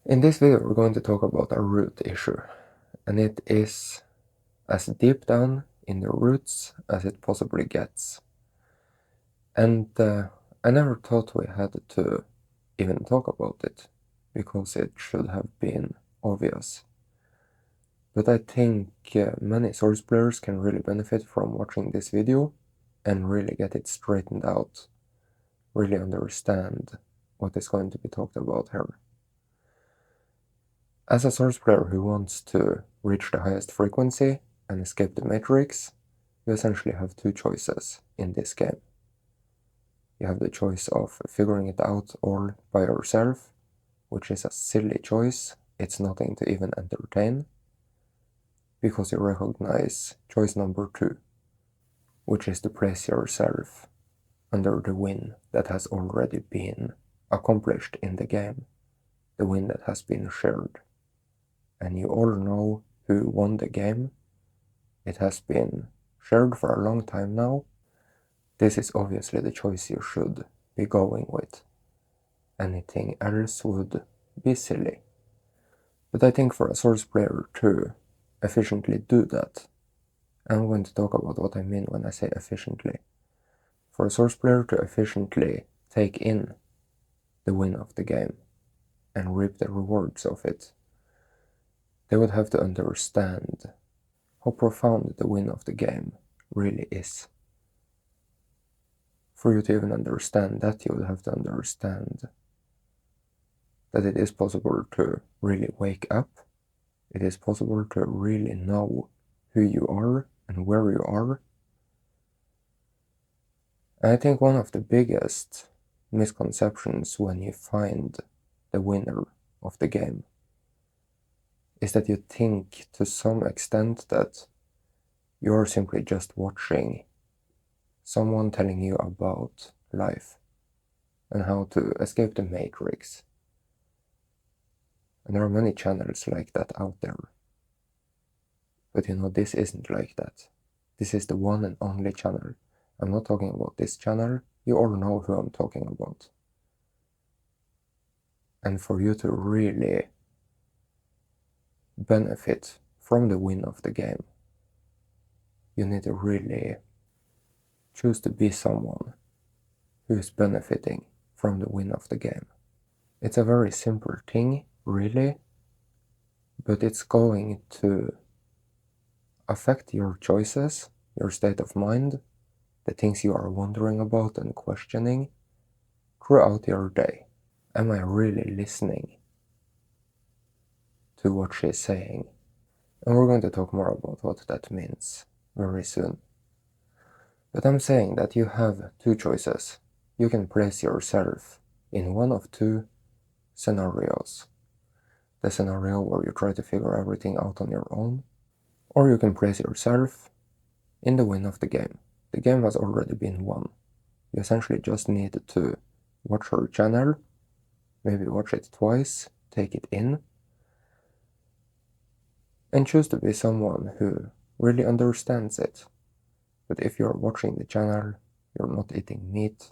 In this video we're going to talk about a root issue, and it is as deep down in the roots as it possibly gets. And I never thought we had to even talk about it, because it should have been obvious. But I think many Source players can really benefit from watching this video and really get it straightened out, really understand what is going to be talked about here. As a Source player who wants to reach the highest frequency and escape the matrix, you essentially have two choices in this game. You have the choice of figuring it out all by yourself, which is a silly choice. It's nothing to even entertain, because you recognize choice number 2, which is to place yourself under the win that has already been accomplished in the game, the win that has been shared. And you all know who won the game. It has been shared for a long time now. This is obviously the choice you should be going with. Anything else would be silly. But I think for a Source player to efficiently do that, I'm going to talk about what I mean when I say efficiently. For a Source player to efficiently take in the win of the game and reap the rewards of it, they would have to understand how profound the win of the game really is. For you to even understand that, you would have to understand that it is possible to really wake up. It is possible to really know who you are and where you are. And I think one of the biggest misconceptions when you find the winner of the game is that you think to some extent that you're simply just watching someone telling you about life and how to escape the matrix. And there are many channels like that out there. But this isn't like that. This is the one and only channel. I'm not talking about this channel. You all know who I'm talking about. And for you to really benefit from the win of the game, you need to really choose to be someone who is benefiting from the win of the game. It's a very simple thing, really, but it's going to affect your choices, your state of mind, the things you are wondering about and questioning throughout your day. Am I really listening to what she's saying? And we're going to talk more about what that means very soon. But I'm saying that you have two choices. You can place yourself in one of two scenarios. The scenario where you try to figure everything out on your own, or you can place yourself in the win of the game. The game has already been won. You essentially just need to watch her channel, maybe watch it twice, take it in, and choose to be someone who really understands it. But if you're watching the channel, you're not eating meat,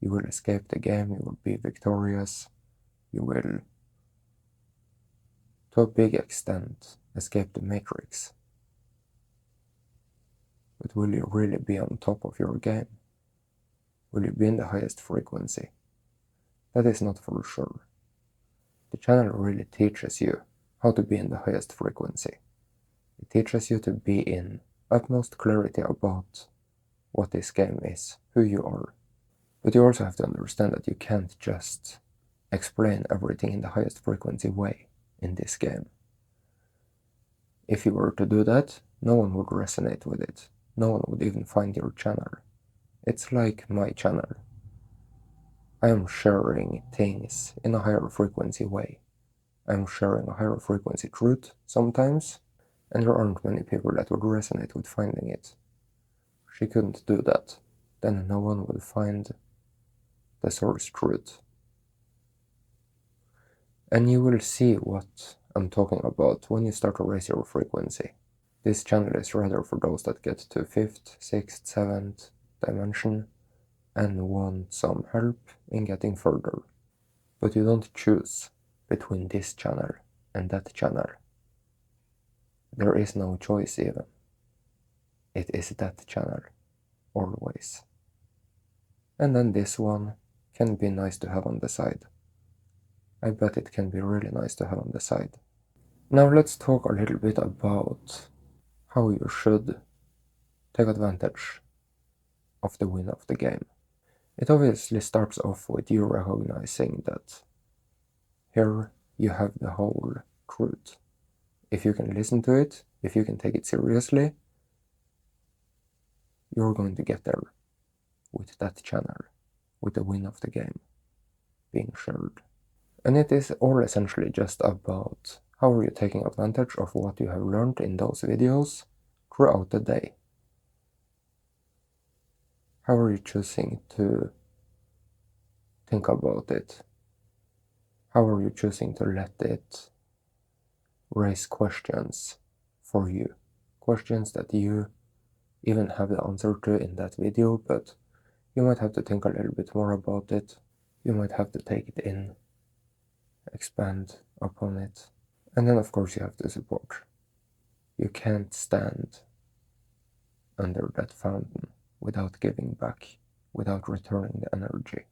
you will escape the game, you will be victorious, you will, to a big extent, escape the matrix. But will you really be on top of your game? Will you be in the highest frequency? That is not for sure. The channel really teaches you how to be in the highest frequency. It teaches you to be in utmost clarity about what this game is, who you are. But you also have to understand that you can't just explain everything in the highest frequency way in this game. If you were to do that, no one would resonate with it. No one would even find your channel. It's like my channel. I am sharing things in a higher frequency way. I'm sharing a higher frequency truth sometimes, and there aren't many people that would resonate with finding it. She couldn't do that. Then no one would find the source truth. And you will see what I'm talking about when you start to raise your frequency. This channel is rather for those that get to 5th, 6th, 7th dimension and want some help in getting further. But you don't choose between this channel and that channel. There is no choice even. It is that channel, always. And then this one can be nice to have on the side. I bet it can be really nice to have on the side. Now let's talk a little bit about how you should take advantage of the win of the game. It obviously starts off with you recognizing that here you have the whole truth. If you can listen to it, if you can take it seriously, you're going to get there with that channel, with the win of the game being shared. And it is all essentially just about how are you taking advantage of what you have learned in those videos throughout the day. How are you choosing to think about it? How are you choosing to let it raise questions for you? Questions that you even have the answer to in that video, but you might have to think a little bit more about it. You might have to take it in, expand upon it. And then of course you have the support. You can't stand under that fountain without giving back, without returning the energy.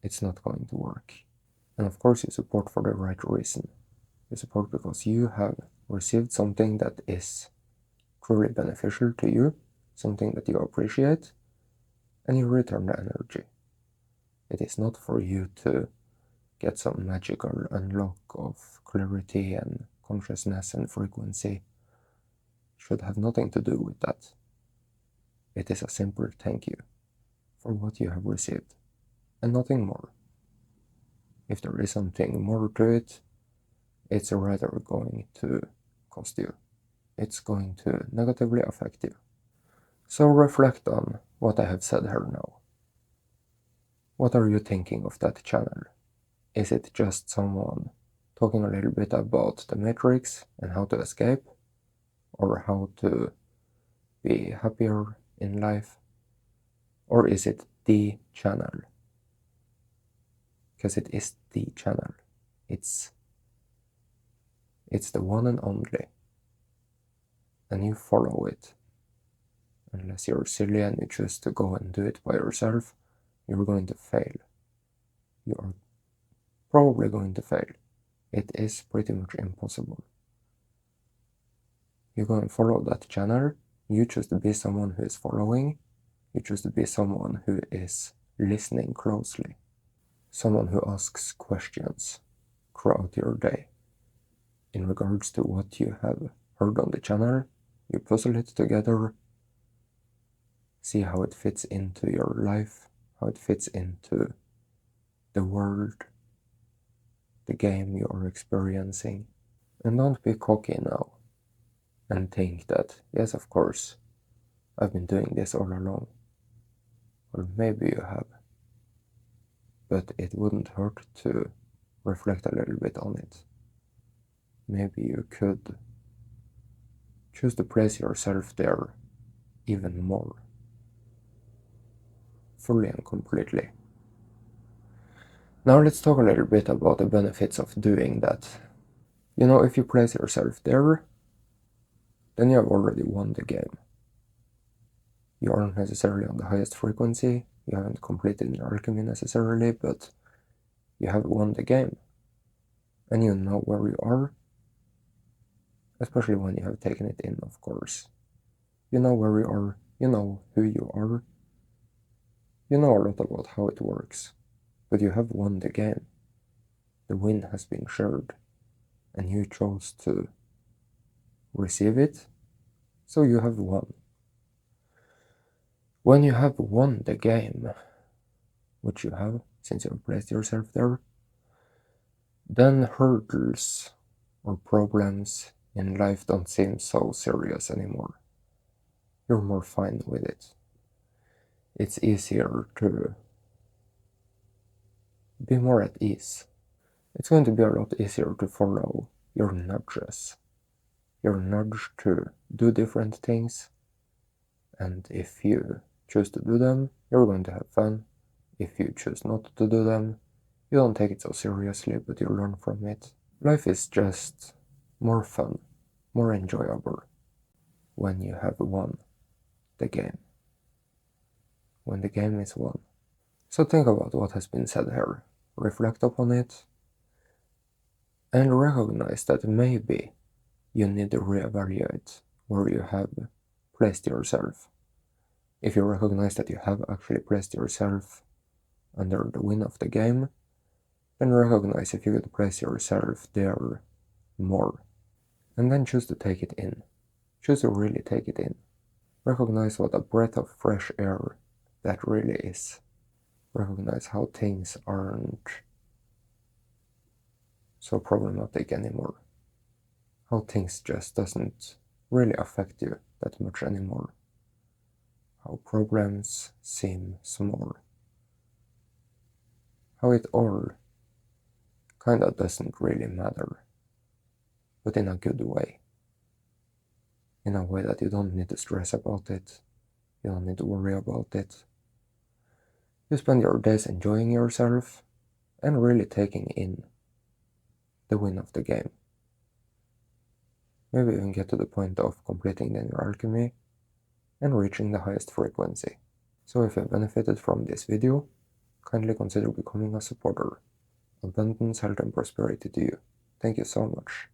It's not going to work. And of course you support for the right reason. You support because you have received something that is truly beneficial to you, something that you appreciate, and you return the energy. It is not for you to get some magical unlock of clarity and consciousness and frequency. It should have nothing to do with that. It is a simple thank you for what you have received, and nothing more. If there is something more to it, it's rather going to cost you. It's going to negatively affect you. So reflect on what I have said here now. What are you thinking of that channel? Is it just someone talking a little bit about the matrix and how to escape? Or how to be happier in life? Or is it the channel? Because it is the channel. It's the one and only. And you follow it. Unless you're silly and you choose to go and do it by yourself, you're going to fail. You are probably going to fail. It is pretty much impossible. You go and follow that channel, you choose to be someone who is following, you choose to be someone who is listening closely, someone who asks questions throughout your day. In regards to what you have heard on the channel, you puzzle it together, see how it fits into your life, how it fits into the world, the game you are experiencing. And don't be cocky now and think that, yes, of course, I've been doing this all along. Or maybe you have. But it wouldn't hurt to reflect a little bit on it. Maybe you could choose to place yourself there even more, fully and completely. Now let's talk a little bit about the benefits of doing that. You know, if you place yourself there, then you have already won the game. You aren't necessarily on the highest frequency, you haven't completed an alchemy necessarily, but you have won the game. And you know where you are, especially when you have taken it in, of course. You know where you are, you know who you are, you know a lot about how it works, but you have won the game. The win has been shared, and you chose to receive it, so you have won. When you have won the game, which you have, since you have placed yourself there, then hurdles or problems in life don't seem so serious anymore. You're more fine with it. It's easier to be more at ease. It's going to be a lot easier to follow your nudges. Your nudge to do different things, and if you choose to do them, you're going to have fun. If you choose not to do them, You don't take it so seriously, but you learn from it. Life is just more fun, more enjoyable when you have won the game. When the game is won. So think about what has been said here, reflect upon it, and recognize that maybe you need to reevaluate where you have placed yourself. If you recognize that you have actually placed yourself under the win of the game, then recognize if you could place yourself there more. And then choose to take it in. Choose to really take it in. Recognize what a breath of fresh air that really is. Recognize how things aren't so problematic anymore. How things just doesn't really affect you that much anymore. How problems seem small. How it all kinda doesn't really matter, but in a good way. In a way that you don't need to stress about it, you don't need to worry about it. You spend your days enjoying yourself and really taking in the win of the game. Maybe even get to the point of completing the inner alchemy and reaching the highest frequency. So if you benefited from this video, kindly consider becoming a supporter. Abundance, health and prosperity to you. Thank you so much.